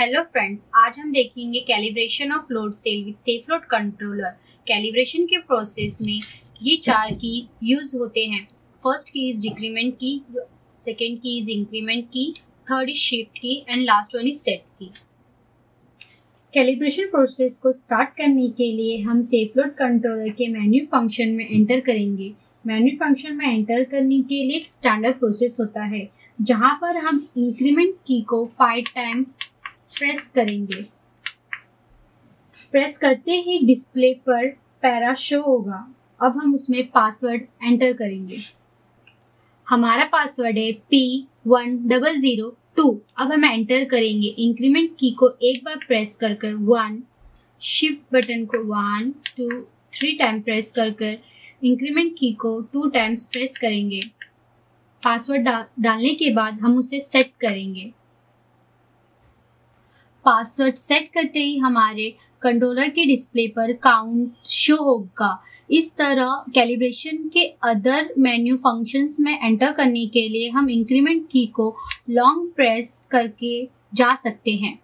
Hello friends, आज हम देखेंगे calibration of load cell with safe load controller. Calibration के प्रोसेस में ये 4 की यूज होते हैं। First key is decrement key, second key is increment key, third is shift key and last one is set key. Calibration process को start करने के लिए हम सेफ लोड कंट्रोलर के मेन्यू फंक्शन में एंटर करेंगे। मेन्यू फंक्शन में enter करने के लिए एक स्टैंडर्ड प्रोसेस होता है जहां पर हम इंक्रीमेंट की को 5 टाइम प्रेस करेंगे। प्रेस करते ही डिस्प्ले पर पैरा शो होगा। अब हम उसमें पासवर्ड एंटर करेंगे। हमारा पासवर्ड है P1002। अब हम एंटर करेंगे। इंक्रीमेंट की को एक बार प्रेस कर 1, शिफ्ट बटन को 1, 2, 3 टाइम प्रेस कर इंक्रीमेंट की को 2 टाइम्स प्रेस करेंगे। पासवर्ड डालने के बाद हम उसे सेट करेंगे। पासवर्ड सेट करते ही हमारे कंट्रोलर के डिस्प्ले पर काउंट शो होगा। इस तरह कैलिब्रेशन के अदर मेन्यू फंक्शंस में एंटर करने के लिए हम इंक्रीमेंट की को लॉन्ग प्रेस करके जा सकते हैं।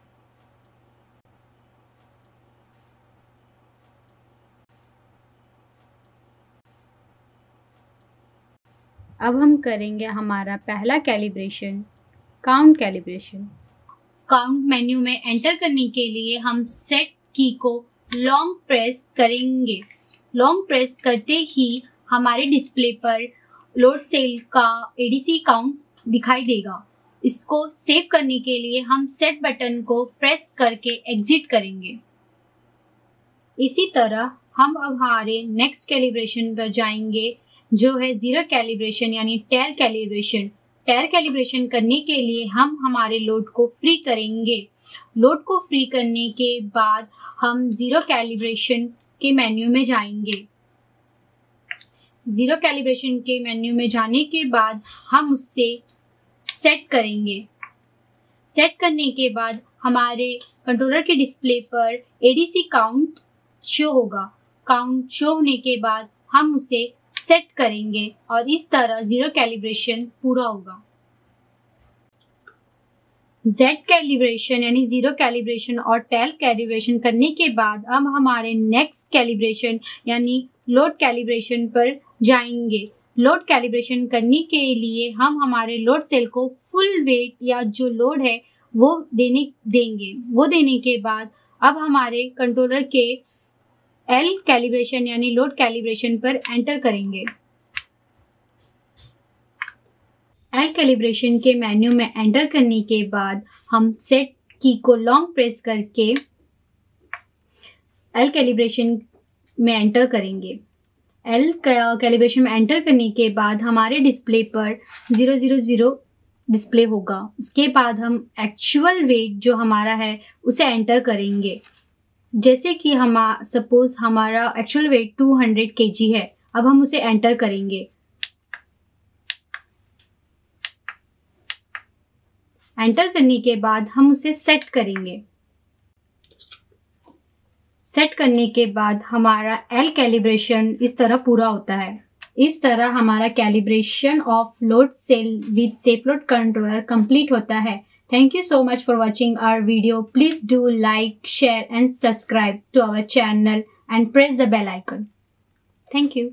अब हम करेंगे हमारा पहला calibration, count calibration. Count menu में एंटर करने के लिए हम सेट की को लॉन्ग प्रेस करेंगे। लॉन्ग प्रेस करते ही हमारे डिस्प्ले पर लोड सेल का एडीसी काउंट दिखाई देगा। इसको सेव करने के लिए हम सेट बटन को प्रेस करके एग्जिट करेंगे। इसी तरह हम अब हमारे नेक्स्ट कैलिब्रेशन पर जाएंगे जो है जीरो कैलिब्रेशन यानी टेल कैलिब्रेशन। टेल कैलिब्रेशन करने के लिए हम हमारे लोड को फ्री करेंगे। लोड को फ्री करने के बाद हम जीरो कैलिब्रेशन के मेन्यू में जाएंगे। जीरो कैलिब्रेशन के मेन्यू में जाने के बाद हम उससे सेट करेंगे। सेट करने के बाद हमारे कंट्रोलर के डिस्प्ले पर एडीसी काउंट शो होगा। काउंट शो होने के बाद हम उसे सेट करेंगे और इस तरह जीरो कैलिब्रेशन पूरा होगा। जेड कैलिब्रेशन यानी जीरो कैलिब्रेशन और टेल कैलिब्रेशन करने के बाद अब हमारे नेक्स्ट कैलिब्रेशन यानी लोड कैलिब्रेशन पर जाएंगे। लोड कैलिब्रेशन करने के लिए हम हमारे लोड सेल को फुल वेट या जो लोड है वो देंगे। वो देने के बाद अब हमारे कंट्रोलर के एल कैलिब्रेशन यानी लोड कैलिब्रेशन पर एंटर करेंगे। एल कैलिब्रेशन के मेन्यू में एंटर करने के बाद हम सेट की को लॉन्ग प्रेस करके एल कैलिब्रेशन में एंटर करेंगे। एल कैलिब्रेशन में एंटर करने के बाद हमारे डिस्प्ले पर 000 डिस्प्ले होगा। उसके बाद हम एक्चुअल वेट जो हमारा है उसे एंटर करेंगे। जैसे कि सपोज हमारा एक्चुअल वेट 200 kg है। अब हम उसे एंटर करेंगे। एंटर करने के बाद हम उसे सेट करेंगे। सेट करने के बाद हमारा एल कैलिब्रेशन इस तरह पूरा होता है। इस तरह हमारा calibration of load cell with safe load controller complete होता है। Thank you so much for watching our video. Please do like, share and subscribe to our channel and press the bell icon. Thank you.